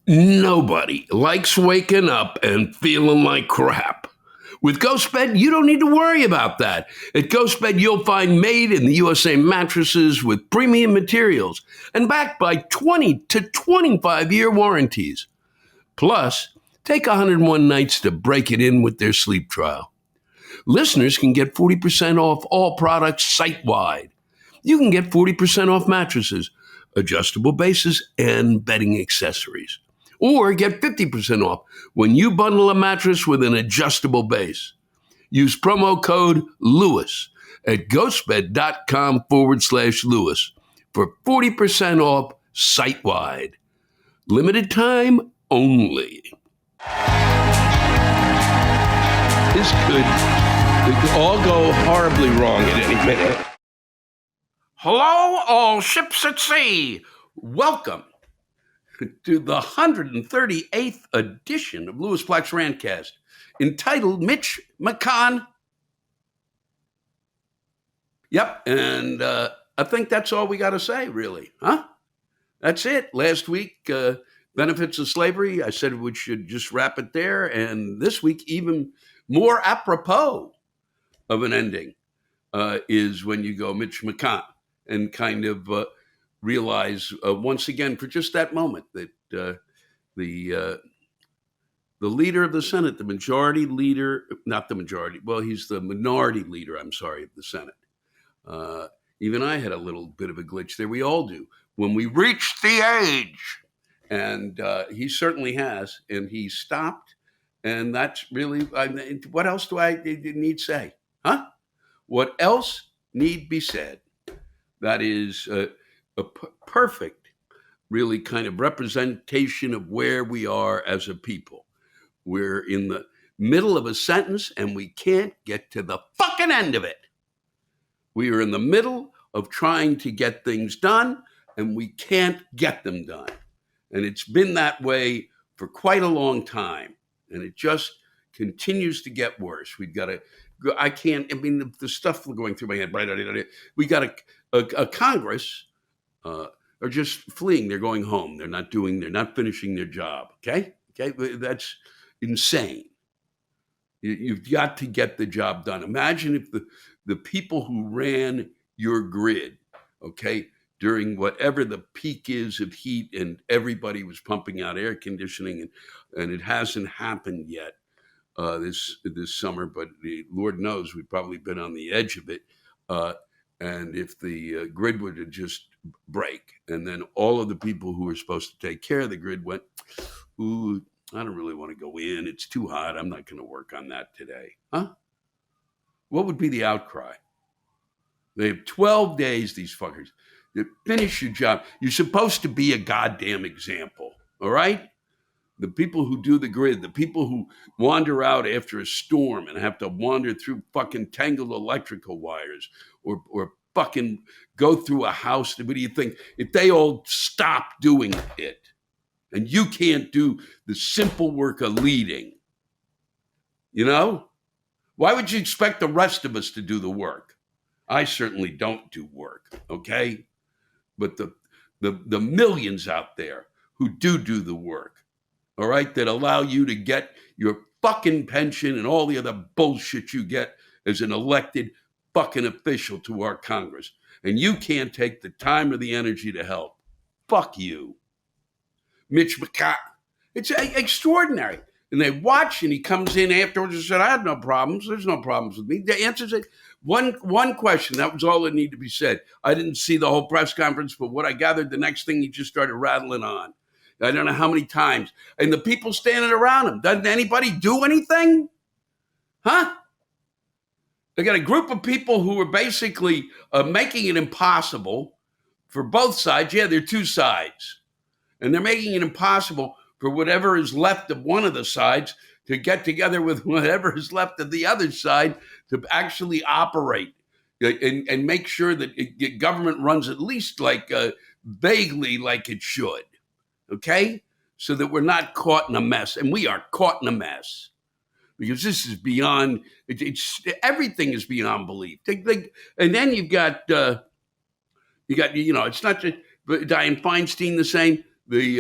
Nobody likes waking up and feeling like crap. With GhostBed, you don't need to worry about that. At GhostBed, you'll find made in the USA mattresses with premium materials and backed by 20 to 25-year warranties. Plus, take 101 nights to break it in with their sleep trial. Listeners can get 40% off all products site-wide. You can get 40% off mattresses, adjustable bases, and bedding accessories. Or get 50% off when you bundle a mattress with an adjustable base. Use promo code LEWIS at ghostbed.com/Lewis for 40% off site-wide. Limited time only. This could all go horribly wrong at any minute. Hello, all ships at sea. Welcome to the 138th edition of Lewis Black's Rantcast, entitled Mitch, McConnell. Yep, and I think that's all we got to say, really, huh? That's it. Last week, benefits of slavery. I said we should just wrap it there, and this week, even more apropos of an ending, is when you go Mitch McConnell and kind of realize once again for just that moment that the leader of the Senate, the majority leader, not the majority, well, he's the minority leader, I'm sorry, of the Senate. Even I had a little bit of a glitch there. We all do when we reach the age. And he certainly has. And he stopped. And that's really, what else do I need to say? Huh? What else need be said? That is a perfect, really kind of representation of where we are as a people. We're in the middle of a sentence and we can't get to the fucking end of it. We are in the middle of trying to get things done and we can't get them done. And it's been that way for quite a long time. And it just continues to get worse. We've got to, the stuff going through my head, we got a Congress are just fleeing. They're going home. They're not finishing their job. Okay. That's insane. You've got to get the job done. Imagine if the people who ran your grid, okay, during whatever the peak is of heat and everybody was pumping out air conditioning and it hasn't happened yet this summer, but Lord knows we've probably been on the edge of it. And if the grid would have just break and then all of the people who were supposed to take care of the grid went, ooh, I don't really want to go in. It's too hot. I'm not going to work on that today. Huh? What would be the outcry? They have 12 days, these fuckers, to finish your job. You're supposed to be a goddamn example, all right? The people who do the grid, the people who wander out after a storm and have to wander through fucking tangled electrical wires or fucking go through a house. What do you think? If they all stop doing it and you can't do the simple work of leading, you know? Why would you expect the rest of us to do the work? I certainly don't do work, okay? But the millions out there who do the work, all right, that allow you to get your fucking pension and all the other bullshit you get as an elected fucking official to our Congress. And you can't take the time or the energy to help. Fuck you. Mitch McConnell. It's extraordinary. And they watch and he comes in afterwards and said, I had no problems. There's no problems with me. The answer is one question. That was all that needed to be said. I didn't see the whole press conference, but what I gathered, the next thing he just started rattling on. I don't know how many times. And the people standing around him, doesn't anybody do anything? Huh? They got a group of people who are basically making it impossible for both sides. Yeah, there are two sides. And they're making it impossible for whatever is left of one of the sides to get together with whatever is left of the other side to actually operate and make sure that government runs at least like vaguely like it should. Okay? So that we're not caught in a mess. And we are caught in a mess. Because this is beyond, everything is beyond belief. And then you've got, it's not just Dianne Feinstein the same. we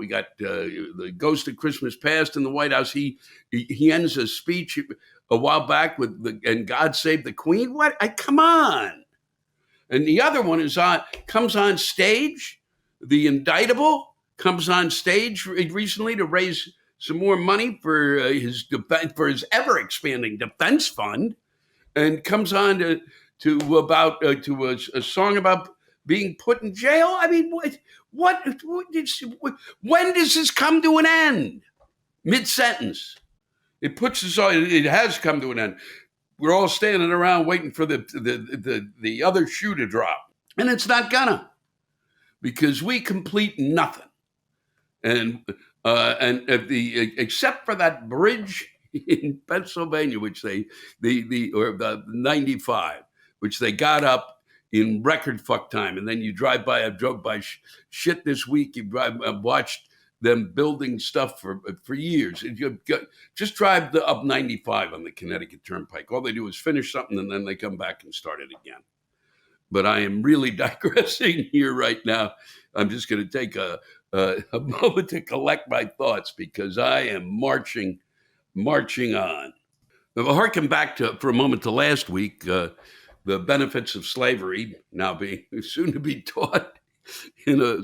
got the Ghost of Christmas Past in the White House. He ends a speech a while back and God Save the Queen. What? Come on. And the other one comes on stage. The Indictable comes on stage recently to raise some more money for his ever expanding defense fund, and comes on to a song about being put in jail. I mean, when does this come to an end? Mid sentence, it has come to an end. We're all standing around waiting for the other shoe to drop, and it's not gonna, because we complete nothing. And except for that bridge in Pennsylvania, which the 95, which they got up in record fuck time, and then you drive by. I drove by shit this week. I've watched them building stuff for years. Just drive up 95 on the Connecticut Turnpike. All they do is finish something, and then they come back and start it again. But I am really digressing here right now. I'm just going to take a moment to collect my thoughts, because I am marching on. Now, harken back for a moment to last week, the benefits of slavery now being soon to be taught in a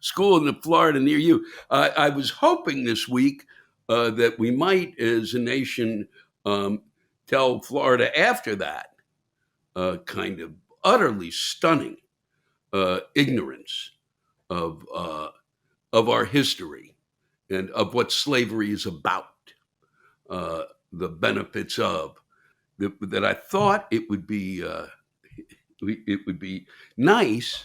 school in Florida near you. I was hoping this week that we might, as a nation, tell Florida after that kind of utterly stunning ignorance of our history and of what slavery is about, the benefits of that. I thought it would be nice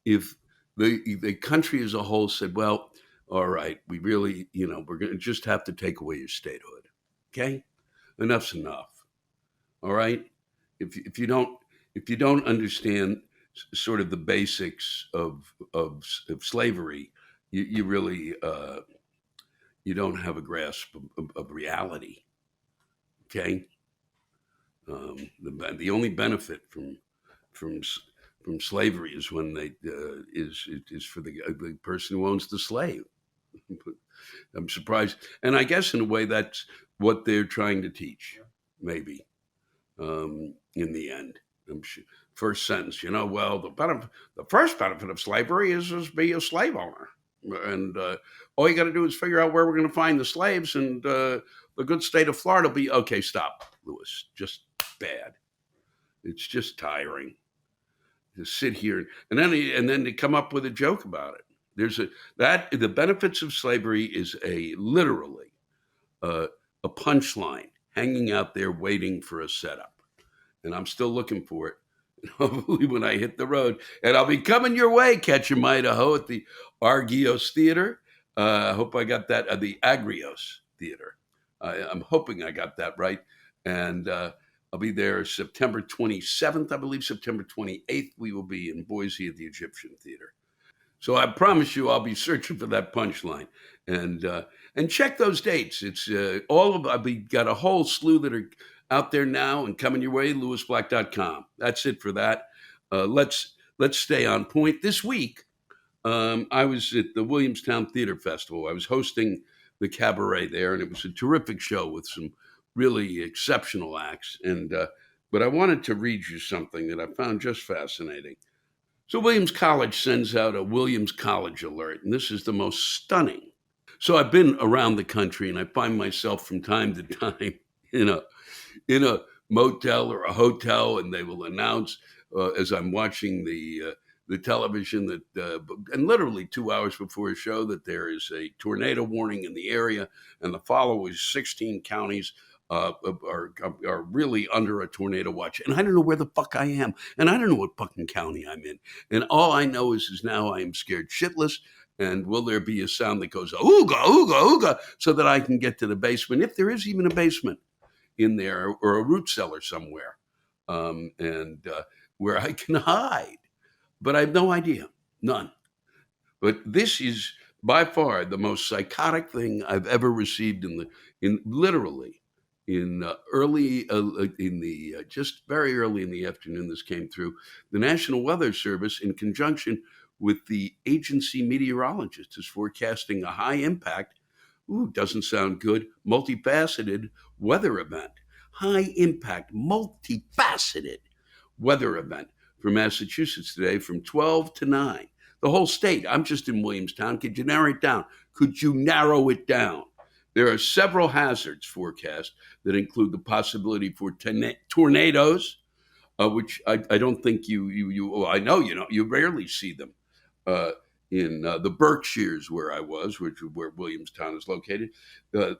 if the country as a whole said, well, all right, we really, we're going to just have to take away your statehood. Okay, enough's enough. All right, if you don't understand sort of the basics of slavery, you really you don't have a grasp of reality. Okay, the only benefit from slavery is when is for the person who owns the slave. I'm surprised, and I guess in a way that's what they're trying to teach, maybe. In the end, I'm sure. First sentence, well, the first benefit of slavery is be a slave owner, and all you got to do is figure out where we're going to find the slaves, and the good state of Florida will be okay. Stop, Lewis. Just bad. It's just tiring to sit here and then to come up with a joke about it. The benefits of slavery is literally a punchline hanging out there waiting for a setup, and I'm still looking for it. Hopefully when I hit the road, and I'll be coming your way, Ketchum, Idaho, at the Argios Theater. I hope I got that, the Agrios Theater. I'm hoping I got that right. And I'll be there September 27th, I believe. September 28th, we will be in Boise at the Egyptian Theater. So I promise you, I'll be searching for that punchline, and check those dates. It's I've got a whole slew that are out there now and coming your way. LewisBlack.com. That's it for that. Let's stay on point. This week, I was at the Williamstown Theater Festival. I was hosting the cabaret there, and it was a terrific show with some really exceptional acts. But I wanted to read you something that I found just fascinating. So Williams College sends out a Williams College alert, and this is the most stunning. So I've been around the country, and I find myself from time to time in a motel or a hotel, and they will announce as I'm watching the television that, and literally 2 hours before a show, that there is a tornado warning in the area, and the following 16 counties are really under a tornado watch. And I don't know where the fuck I am, and I don't know what fucking county I'm in, and all I know is now I am scared shitless. And will there be a sound that goes ooga ooga ooga, so that I can get to the basement, if there is even a basement in there, or a root cellar somewhere, and where I can hide. But I have no idea, none. But this is by far the most psychotic thing I've ever received just very early in the afternoon. This came through the National Weather Service in conjunction with the agency meteorologist is forecasting a high impact, ooh, doesn't sound good, multifaceted weather event. High impact, multifaceted weather event for Massachusetts today from 12 to 9. The whole state. I'm just in Williamstown. Could you narrow it down? Could you narrow it down? There are several hazards forecast that include the possibility for tornadoes, which I don't think well, I know you rarely see them uh, in the Berkshires where I was, which is where Williamstown is located. Uh,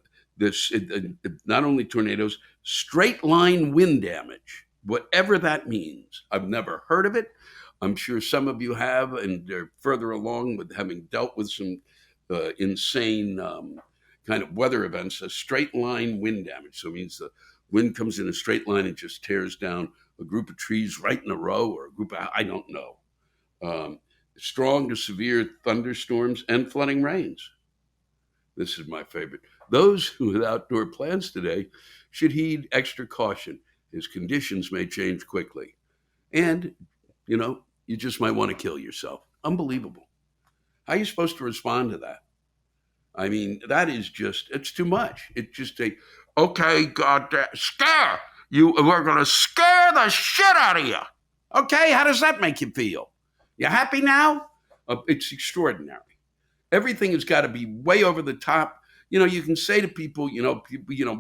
not only tornadoes, straight line wind damage, whatever that means. I've never heard of it. I'm sure some of you have, and they're further along with having dealt with some insane kind of weather events. A straight line wind damage, so it means the wind comes in a straight line and just tears down a group of trees right in a row, or a group of, I don't know. Strong to severe thunderstorms and flooding rains. This is my favorite. Those with outdoor plans today should heed extra caution, as conditions may change quickly. And, you just might want to kill yourself. Unbelievable. How are you supposed to respond to that? I mean, that is just, it's too much. It's just okay, God, scare. We're going to scare the shit out of you. Okay, how does that make you feel? You happy now? It's extraordinary. Everything has got to be way over the top. You can say to people,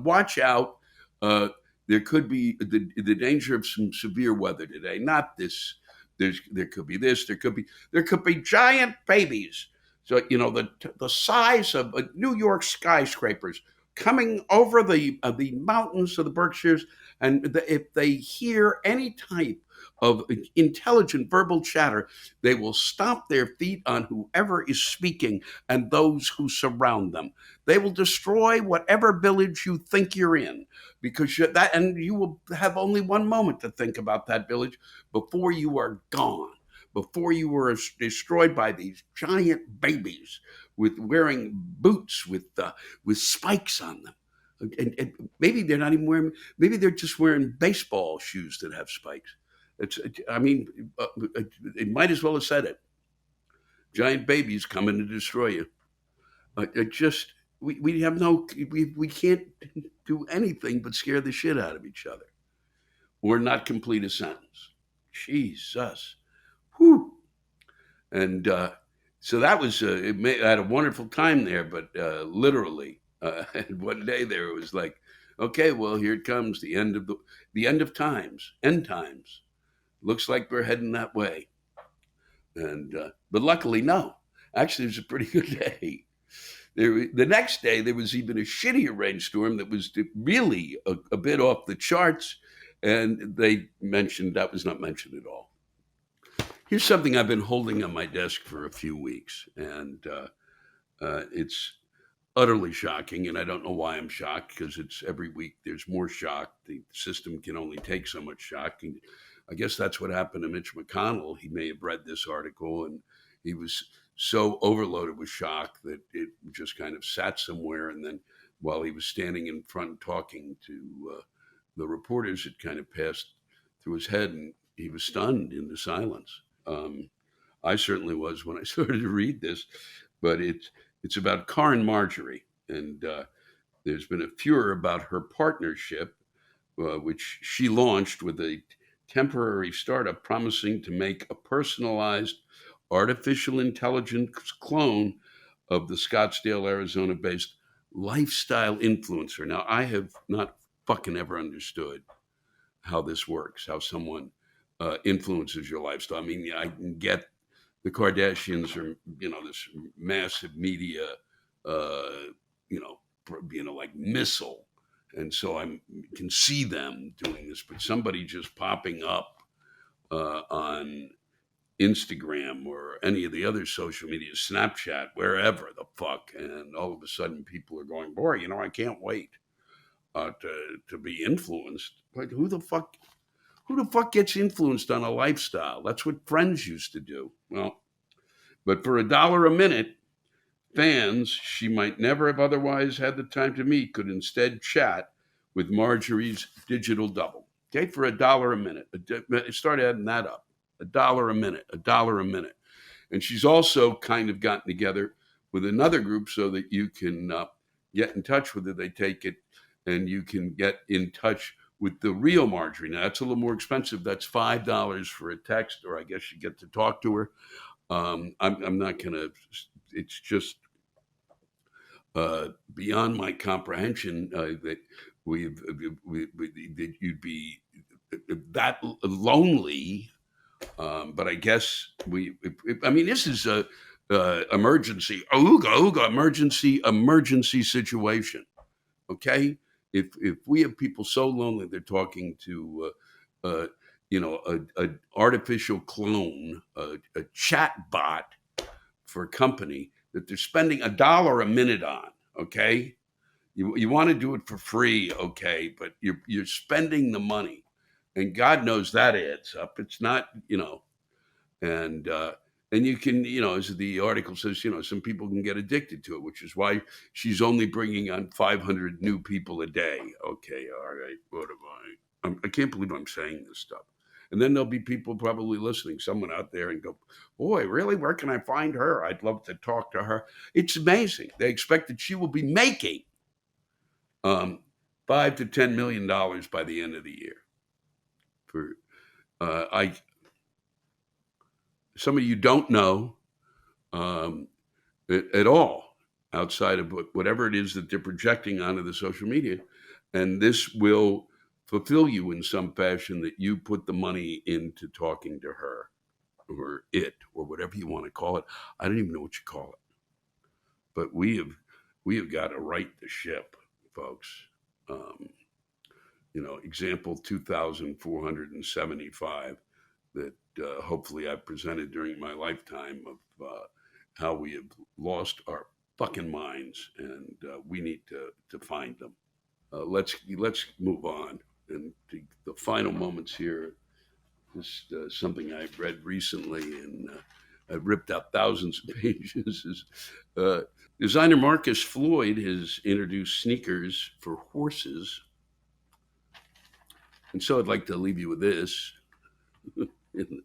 watch out. There could be the danger of some severe weather today. Not this. There could be this. There could be giant babies. So the size of New York skyscrapers coming over the mountains of the Berkshires, and if they hear any type of intelligent verbal chatter, they will stomp their feet on whoever is speaking and those who surround them. They will destroy whatever village you think you're in, because you will have only one moment to think about that village before you are gone, before you were destroyed by these giant babies wearing boots with spikes on them. And maybe they're not even wearing, maybe they're just wearing baseball shoes that have spikes. It might as well have said it. Giant babies coming to destroy you. We have we can't do anything but scare the shit out of each other, or not complete a sentence. Jesus. Whew. And so that was, I had a wonderful time there, but literally, one day there it was like, okay, well, here it comes, the end of times, end times. Looks like we're heading that way. And but luckily, no. Actually, it was a pretty good day. The next day, there was even a shittier rainstorm that was really a bit off the charts, and they mentioned that was not mentioned at all. Here's something I've been holding on my desk for a few weeks, and it's utterly shocking, and I don't know why I'm shocked, because it's every week there's more shock. The system can only take so much shock. And I guess that's what happened to Mitch McConnell. He may have read this article, and he was so overloaded with shock that it just kind of sat somewhere. And then while he was standing in front talking to the reporters, it kind of passed through his head, and he was stunned into silence. I certainly was when I started to read this, but it's about Karen Marjorie, and there's been a furor about her partnership, which she launched with a temporary startup promising to make a personalized artificial intelligence clone of the Scottsdale, Arizona-based lifestyle influencer. Now, I have not fucking ever understood how this works, how someone influences your lifestyle. I mean, I can get the Kardashians are, this massive media, like missile. And so I can see them doing this, but somebody just popping up on Instagram or any of the other social media, Snapchat, wherever the fuck, and all of a sudden people are going, boy, I can't wait to be influenced. Like, who the fuck gets influenced on a lifestyle? That's what Friends used to do. Well, but for $1 a minute, fans she might never have otherwise had the time to meet could instead chat with Marjorie's digital double. Okay, for $1 a minute. Start adding that up. $1 a minute, $1 a minute. And she's also kind of gotten together with another group so that you can get in touch with her. They take it and you can get in touch with the real Marjorie. Now, that's a little more expensive. That's $5 for a text, or I guess you get to talk to her. I'm not going to, it's just beyond my comprehension that that you'd be that lonely. But I guess I mean, this is a emergency, emergency situation. Okay, if we have people so lonely they're talking to, a artificial clone, a chat bot for a company that they're spending $1 a minute on. Okay, you want to do it for free, okay, but you're spending the money, and God knows that adds up. It's not, and you can, as the article says, some people can get addicted to it, which is why she's only bringing on 500 new people a day. Okay, all right, what am I can't believe I'm saying this stuff. And then there'll be people probably listening, someone out there, and go, boy, really? Where can I find her? I'd love to talk to her. It's amazing. They expect that she will be making $5 to $10 million by the end of the year. For some of you don't know at all, outside of whatever it is that they're projecting onto the social media, and this will fulfill you in some fashion, that you put the money into talking to her or it or whatever you want to call it. I don't even know what you call it, but we have got to right the ship, folks. Example 2,475 that hopefully I've presented during my lifetime of how we have lost our fucking minds, and we need to find them. Let's move on. And the final moments here, just something I read recently, and I've ripped out thousands of pages. Is designer Marcus Floyd has introduced sneakers for horses. And so I'd like to leave you with this in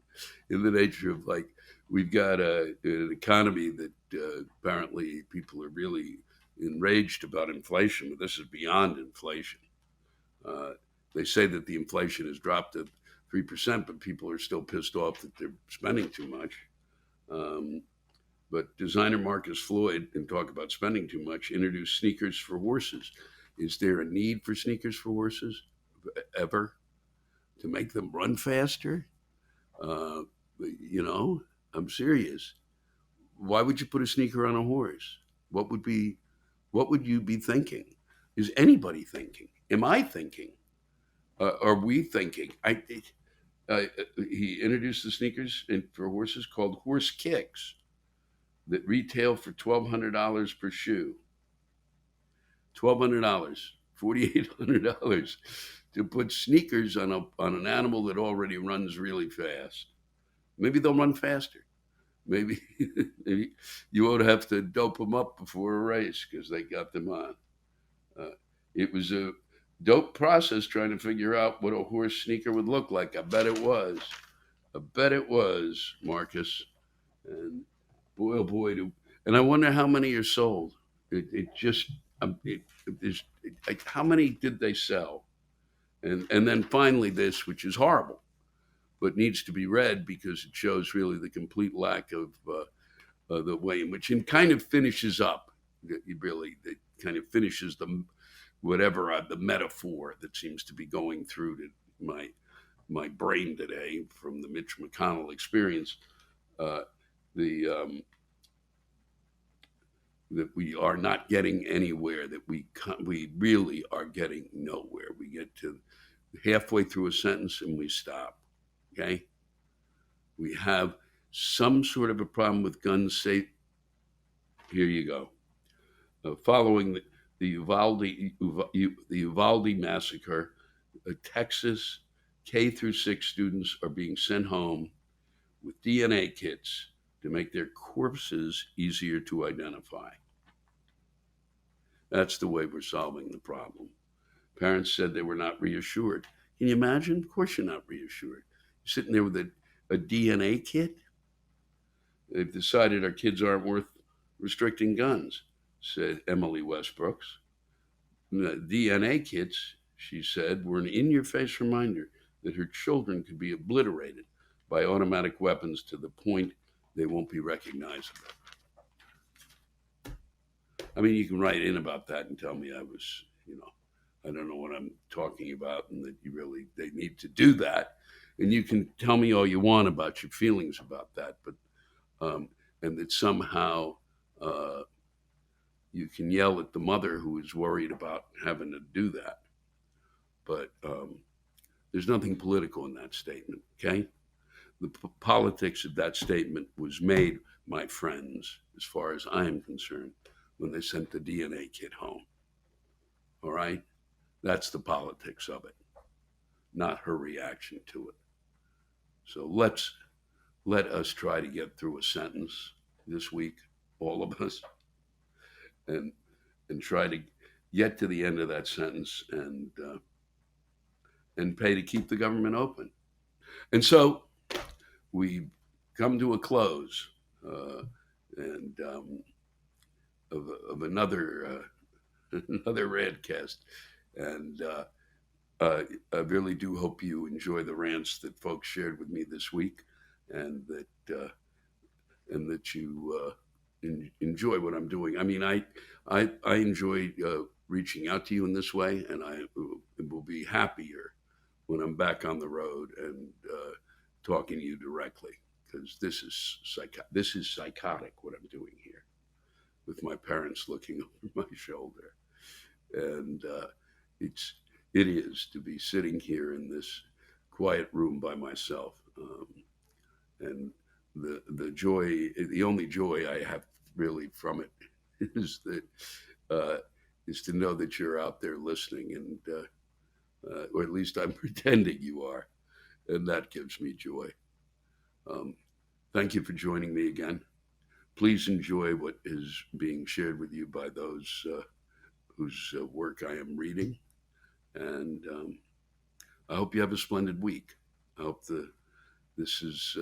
the nature of, like, we've got an economy that apparently people are really enraged about inflation, but this is beyond inflation. They say that the inflation has dropped to 3%, but people are still pissed off that they're spending too much. But designer Marcus Floyd, and talk about spending too much, introduced sneakers for horses. Is there a need for sneakers for horses ever, to make them run faster? I'm serious. Why would you put a sneaker on a horse? What would you be thinking? Is anybody thinking? Am I thinking? Are we thinking? He introduced the sneakers for horses called Horse Kicks that retail for $1,200 per shoe. $1,200, $4,800 to put sneakers on an animal that already runs really fast. Maybe they'll run faster. Maybe you won't have to dope them up before a race because they got them on. It was a dope process trying to figure out what a horse sneaker would look like. I bet it was, Marcus. And boy, oh boy, and I wonder how many are sold. How many did they sell? And then finally this, which is horrible, but needs to be read because it shows really the complete lack of the way in which it kind of finishes up. It kind of finishes the metaphor that seems to be going through to my brain today from the Mitch McConnell experience. That we are not getting anywhere, that we really are getting nowhere. We get to halfway through a sentence and we stop. Okay? We have some sort of a problem with gun safety. Here you go. Following the Uvalde massacre, Texas K-6 students are being sent home with DNA kits to make their corpses easier to identify. That's the way we're solving the problem. Parents said they were not reassured. Can you imagine? Of course you're not reassured. You're sitting there with a DNA kit. They've decided our kids aren't worth restricting guns, said Emily Westbrooks. The DNA kits, she said, were an in your face reminder that her children could be obliterated by automatic weapons to the point they won't be recognizable. I mean, you can write in about that and tell me I was, I don't know what I'm talking about and that they need to do that. And you can tell me all you want about your feelings about that, but, and that somehow uh, you can yell at the mother who is worried about having to do that. But there's nothing political in that statement, okay? The politics of that statement was made, my friends, as far as I am concerned, when they sent the DNA kit home. All right? That's the politics of it, not her reaction to it. So let us try to get through a sentence this week, all of us, and try to get to the end of that sentence and pay to keep the government open. And so we come to a close and of another another Rantcast, and I really do hope you enjoy the rants that folks shared with me this week, and that you enjoy what I'm doing. I mean, I enjoy reaching out to you in this way, and I will be happier when I'm back on the road and talking to you directly, because this is psychotic what I'm doing here with my parents looking over my shoulder, and it is to be sitting here in this quiet room by myself, and the only joy I have really from it is that uh, is to know that you're out there listening, and or at least I'm pretending you are, and that gives me joy. Um, Thank you for joining me again. Please enjoy what is being shared with you by those whose work I am reading, and I hope you have a splendid week. I hope this is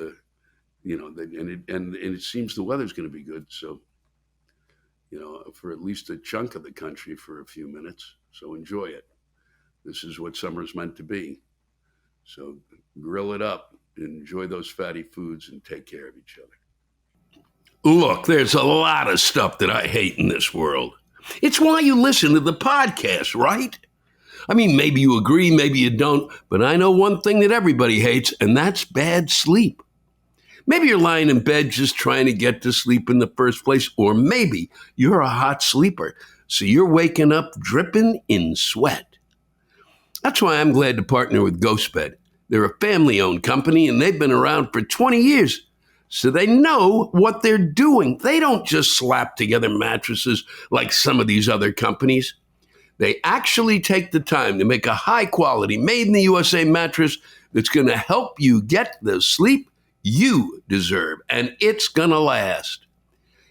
and it seems the weather's going to be good, so for at least a chunk of the country for a few minutes. So enjoy it. This is what summer's meant to be. So grill it up, enjoy those fatty foods, and take care of each other. Look, there's a lot of stuff that I hate in this world. It's why you listen to the podcast, right? I mean, maybe you agree, maybe you don't, but I know one thing that everybody hates, and that's bad sleep. Maybe you're lying in bed just trying to get to sleep in the first place, or maybe you're a hot sleeper, so you're waking up dripping in sweat. That's why I'm glad to partner with GhostBed. They're a family owned company and they've been around for 20 years. So they know what they're doing. They don't just slap together mattresses like some of these other companies. They actually take the time to make a high quality, made in the USA mattress that's going to help you get the sleep you deserve, and it's going to last.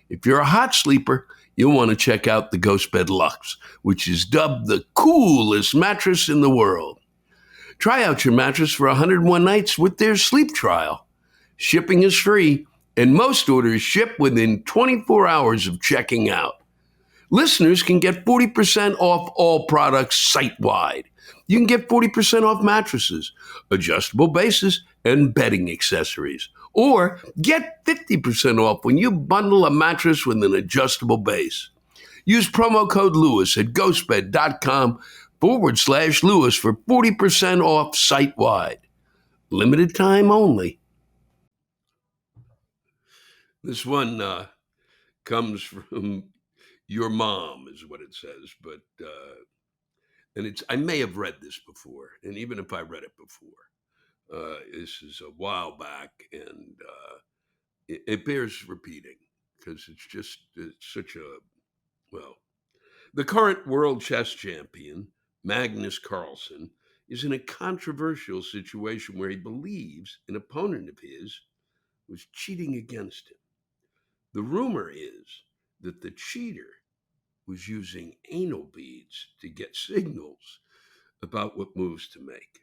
If you're a hot sleeper, you'll want to check out the Ghost Bed Luxe, which is dubbed the coolest mattress in the world. Try out your mattress for 101 nights with their sleep trial. Shipping is free, and most orders ship within 24 hours of checking out. Listeners can get 40% off all products site-wide. You can get 40% off mattresses, adjustable bases, and bedding accessories. Or get 50% off when you bundle a mattress with an adjustable base. Use promo code Lewis at ghostbed.com/Lewis for 40% off site-wide. Limited time only. This one comes from your mom, is what it says, but and I may have read this before, and even if I read it before, this is a while back, and it bears repeating because it's such a well. The current world chess champion, Magnus Carlsen, is in a controversial situation where he believes an opponent of his was cheating against him. The rumor is that the cheater was using anal beads to get signals about what moves to make.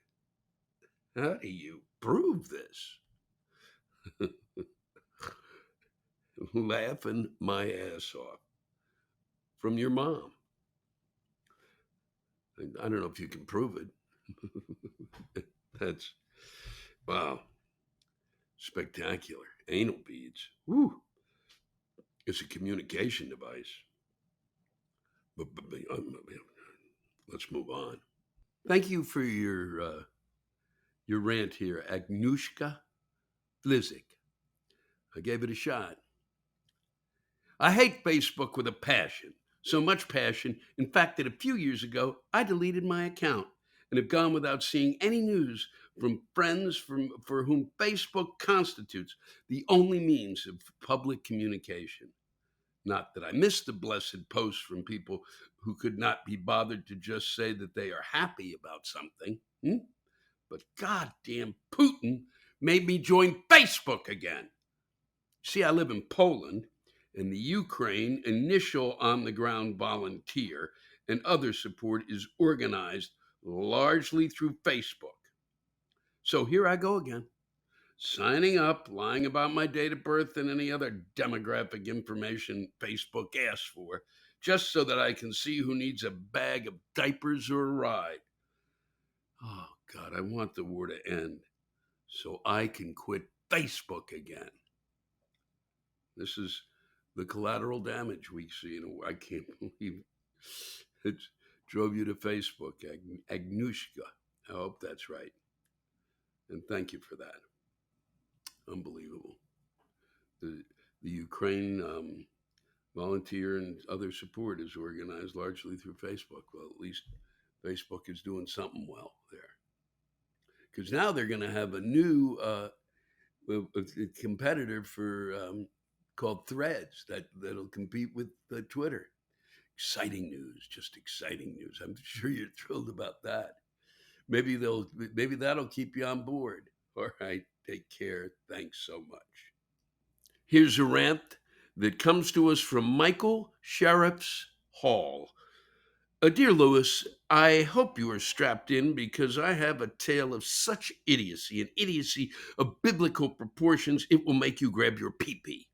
How do you prove this? laughing my ass off from your mom. I don't know if you can prove it. That's, wow, spectacular. Anal beads. Woo. It's a communication device. But let's move on. Thank you for your rant here, Agnushka Flizik. I gave it a shot. I hate Facebook with a passion. So much passion, in fact, that a few years ago, I deleted my account and have gone without seeing any news from friends for whom Facebook constitutes the only means of public communication. Not that I miss the blessed posts from people who could not be bothered to just say that they are happy about something. But goddamn Putin made me join Facebook again. See, I live in Poland, and the Ukraine initial on the ground volunteer and other support is organized largely through Facebook. So here I go again, signing up, lying about my date of birth and any other demographic information Facebook asks for, just so that I can see who needs a bag of diapers or a ride. Oh, God, I want the war to end so I can quit Facebook again. This is the collateral damage we see. I can't believe it drove you to Facebook, Agnushka. I hope that's right. And thank you for that. Unbelievable. The Ukraine volunteer and other support is organized largely through Facebook. Well, at least Facebook is doing something well there. Because now they're going to have a new a competitor for called Threads that'll compete with Twitter. Exciting news, just exciting news. I'm sure you're thrilled about that. Maybe that'll keep you on board. All right, take care. Thanks so much. Here's a rant that comes to us from Michael Sheriff's Hall. Dear Lewis, I hope you are strapped in because I have a tale of such idiocy, an idiocy of biblical proportions, it will make you grab your pee-pee.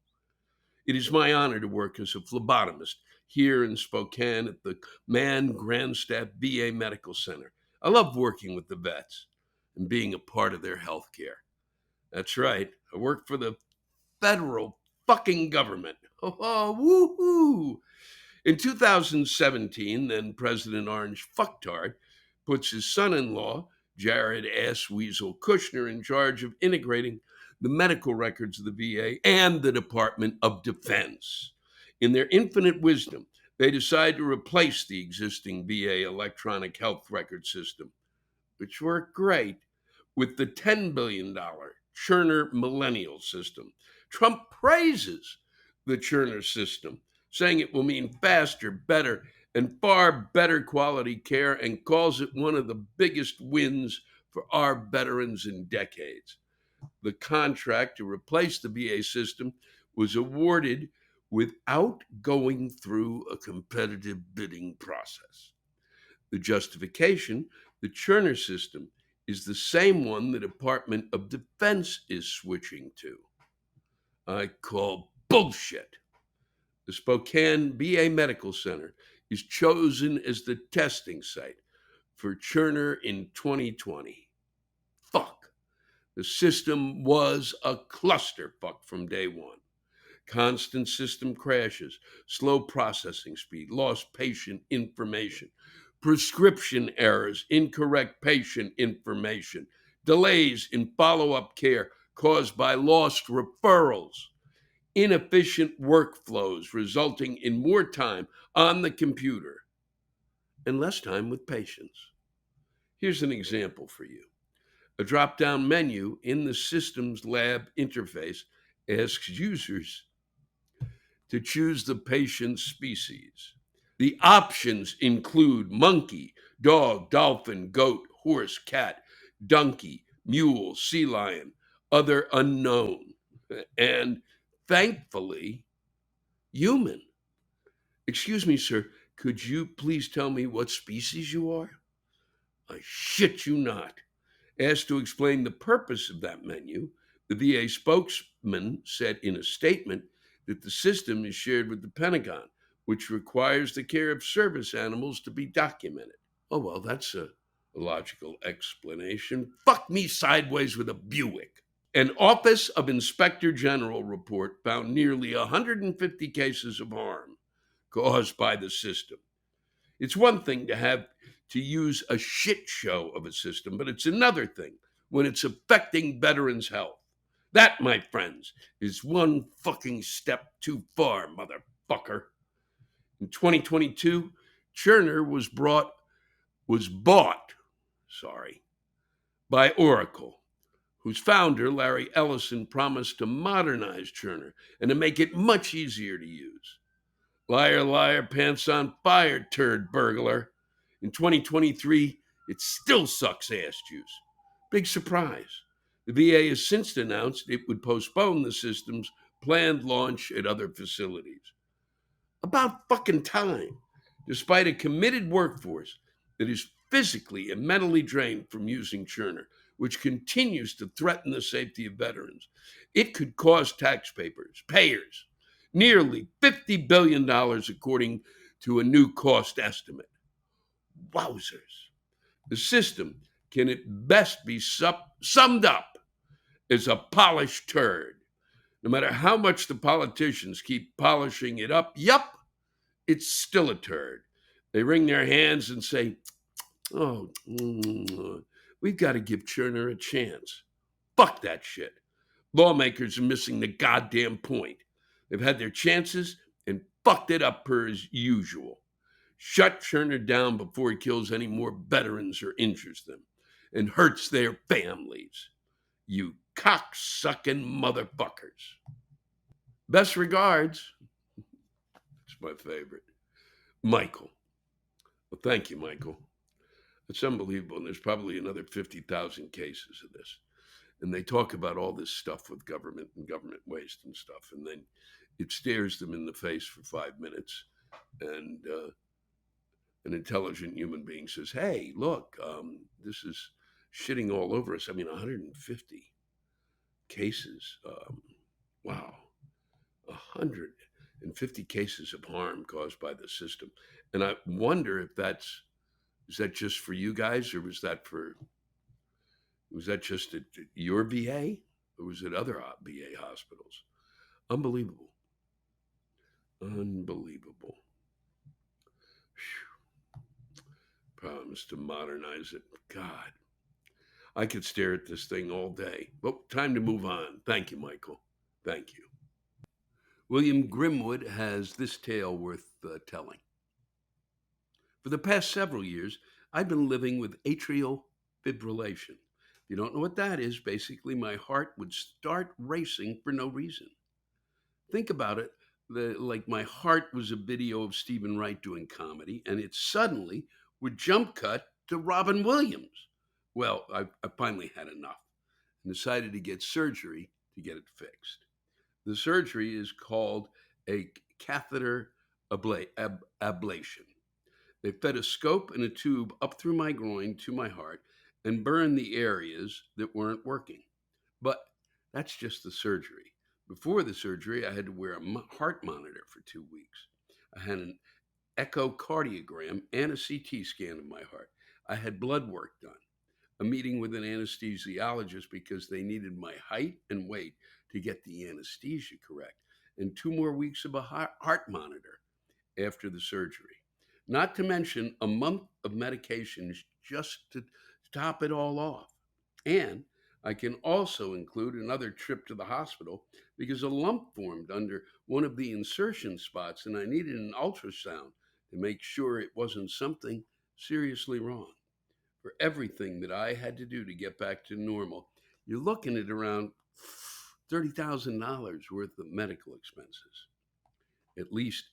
It is my honor to work as a phlebotomist here in Spokane at the Mann Grandstaff VA Medical Center. I love working with the vets and being a part of their health care. That's right, I work for the federal fucking government. Oh, woohoo! In 2017, then President Orange Fucktard puts his son-in-law, Jared Ass Weasel Kushner, in charge of integrating the medical records of the VA and the Department of Defense. In their infinite wisdom, they decide to replace the existing VA electronic health record system, which worked great, with the $10 billion Cerner Millennial System. Trump praises the Cerner system, saying it will mean faster, better, and far better quality care, and calls it one of the biggest wins for our veterans in decades. The contract to replace the VA system was awarded without going through a competitive bidding process. The justification, the Cerner system, is the same one the Department of Defense is switching to. I call bullshit. The Spokane VA Medical Center is chosen as the testing site for Cerner in 2020. Fuck. The system was a clusterfuck from day one. Constant system crashes, slow processing speed, lost patient information, prescription errors, incorrect patient information, delays in follow-up care caused by lost referrals, inefficient workflows resulting in more time on the computer and less time with patients. Here's an example for you. A drop-down menu in the system's lab interface asks users to choose the patient's species. The options include monkey, dog, dolphin, goat, horse, cat, donkey, mule, sea lion, other unknown, and thankfully, human. Excuse me, sir, could you please tell me what species you are? I shit you not. Asked to explain the purpose of that menu, the VA spokesman said in a statement that the system is shared with the Pentagon, which requires the care of service animals to be documented. Oh, well, that's a logical explanation. Fuck me sideways with a Buick. An Office of Inspector General report found nearly 150 cases of harm caused by the system. It's one thing to have to use a shit show of a system, but it's another thing when it's affecting veterans' health. That, my friends, is one fucking step too far, motherfucker. In 2022, Cerner was bought, by Oracle, whose founder, Larry Ellison, promised to modernize Cerner and to make it much easier to use. Liar, liar, pants on fire, turd burglar. In 2023, it still sucks ass juice. Big surprise. The VA has since announced it would postpone the system's planned launch at other facilities. About fucking time. Despite a committed workforce that is physically and mentally drained from using Cerner, which continues to threaten the safety of veterans, it could cost payers, nearly $50 billion, according to a new cost estimate. Wowzers. The system can at best be summed up as a polished turd. No matter how much the politicians keep polishing it up, yup, it's still a turd. They wring their hands and say, oh, we've got to give Cerner a chance. Fuck that shit. Lawmakers are missing the goddamn point. They've had their chances and fucked it up per as usual. Shut Cerner down before he kills any more veterans or injures them and hurts their families. You cocksucking motherfuckers. Best regards. It's my favorite. Michael. Well, thank you, Michael. It's unbelievable. And there's probably another 50,000 cases of this. And they talk about all this stuff with government and government waste and stuff. And then it stares them in the face for 5 minutes. And an intelligent human being says, hey, look, this is shitting all over us. I mean, 150 cases. Wow. 150 cases of harm caused by the system. And I wonder if is that just for you guys, or was that just at your VA, or was it other VA hospitals? Unbelievable. Unbelievable. Whew. Promise to modernize it. God, I could stare at this thing all day. Well, time to move on. Thank you, Michael. Thank you. William Grimwood has this tale worth telling. For the past several years, I've been living with atrial fibrillation. If you don't know what that is, basically my heart would start racing for no reason. Think about it, like my heart was a video of Stephen Wright doing comedy, and it suddenly would jump cut to Robin Williams. Well, I finally had enough and decided to get surgery to get it fixed. The surgery is called a catheter ablation. They fed a scope and a tube up through my groin to my heart and burned the areas that weren't working. But that's just the surgery. Before the surgery, I had to wear a heart monitor for 2 weeks. I had an echocardiogram and a CT scan of my heart. I had blood work done, a meeting with an anesthesiologist because they needed my height and weight to get the anesthesia correct, and 2 more weeks of a heart monitor after the surgery. Not to mention a month of medications just to top it all off. And I can also include another trip to the hospital because a lump formed under one of the insertion spots and I needed an ultrasound to make sure it wasn't something seriously wrong. For everything that I had to do to get back to normal, you're looking at around $30,000 worth of medical expenses. At least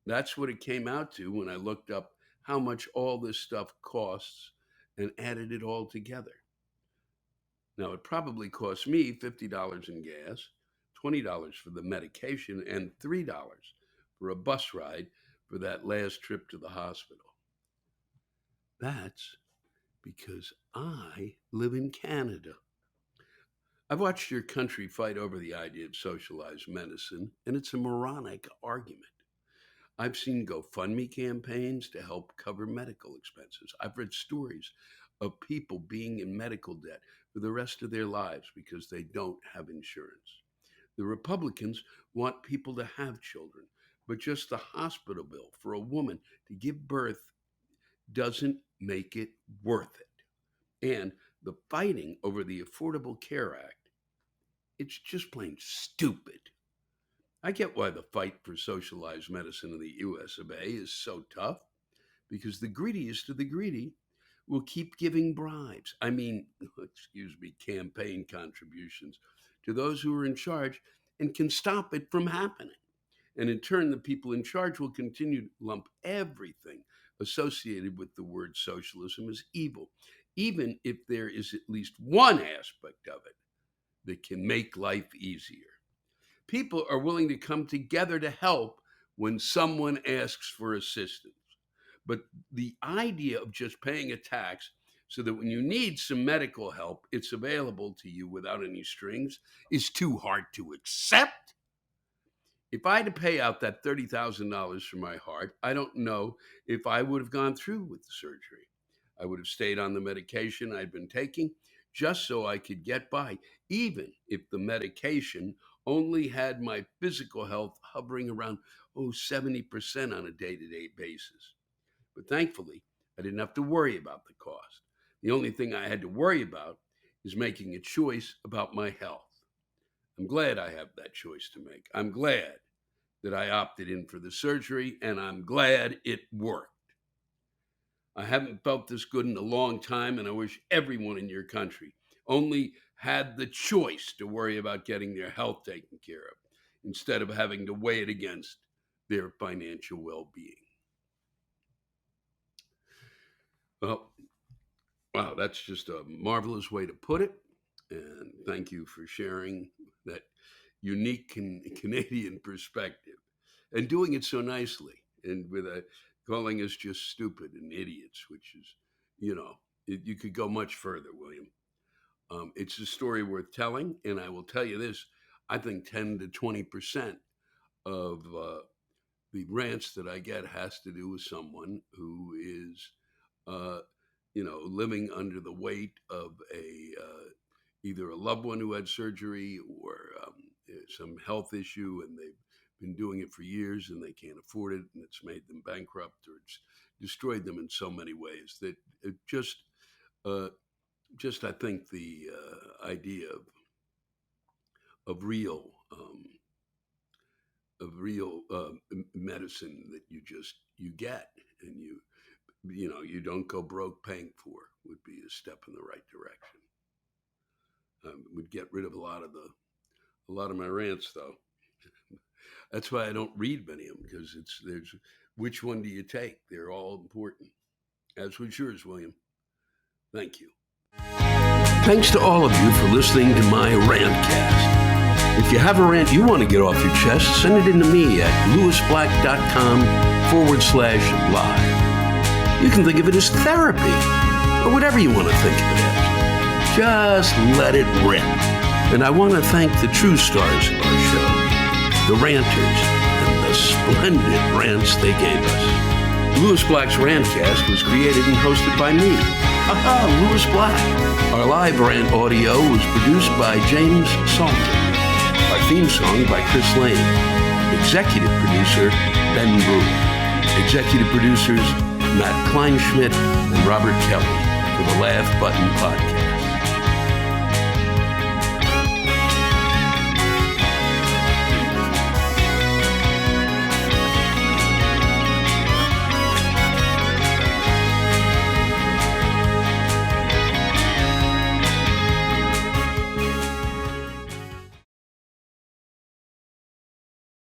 that's what it came out to when I looked up how much all this stuff costs and added it all together. Now, it probably cost me $50 in gas, $20 for the medication, and $3 for a bus ride for that last trip to the hospital. That's because I live in Canada. I've watched your country fight over the idea of socialized medicine, and it's a moronic argument. I've seen GoFundMe campaigns to help cover medical expenses. I've read stories of people being in medical debt for the rest of their lives because they don't have insurance. The Republicans want people to have children, but just the hospital bill for a woman to give birth doesn't make it worth it. And the fighting over the Affordable Care Act, it's just plain stupid. I get why the fight for socialized medicine in the US of A is so tough, because the greediest of the greedy will keep giving bribes. I mean, excuse me, campaign contributions to those who are in charge and can stop it from happening. And in turn, the people in charge will continue to lump everything associated with the word socialism as evil, even if there is at least one aspect of it that can make life easier. People are willing to come together to help when someone asks for assistance. But the idea of just paying a tax so that when you need some medical help, it's available to you without any strings is too hard to accept. If I had to pay out that $30,000 for my heart, I don't know if I would have gone through with the surgery. I would have stayed on the medication I'd been taking just so I could get by, even if the medication only had my physical health hovering around 70% on a day-to-day basis. But thankfully, I didn't have to worry about the cost. The only thing I had to worry about is making a choice about my health. I'm glad I have that choice to make. I'm glad that I opted in for the surgery, and I'm glad it worked. I haven't felt this good in a long time, and I wish everyone in your country only had the choice to worry about getting their health taken care of instead of having to weigh it against their financial well-being. Well, wow, that's just a marvelous way to put it. And thank you for sharing that unique Canadian perspective and doing it so nicely and with calling us just stupid and idiots, which is, you could go much further, William. It's a story worth telling. And I will tell you this, I think 10 to 20% of the rants that I get has to do with someone who is, living under the weight of either a loved one who had surgery or some health issue, and they've been doing it for years and they can't afford it, and it's made them bankrupt or it's destroyed them in so many ways that it just I think the idea of real medicine that you get and you don't go broke paying for would be a step in the right direction. Would get rid of a lot of my rants, though. That's why I don't read many of them, because there's which one do you take? They're all important. As was yours, William. Thank you. Thanks to all of you for listening to my Rantcast. If you have a rant you want to get off your chest, send it in to me at lewisblack.com/live. You can think of it as therapy, or whatever you want to think of it as. Just let it rip. And I want to thank the true stars of our show, the ranters, and the splendid rants they gave us. Lewis Black's Rantcast was created and hosted by me. Lewis Black. Our live rant audio was produced by James Salter. Our theme song by Chris Lane. Executive producer, Ben Brewer. Executive producers, Matt Kleinschmidt and Robert Kelly for the Laugh Button Podcast.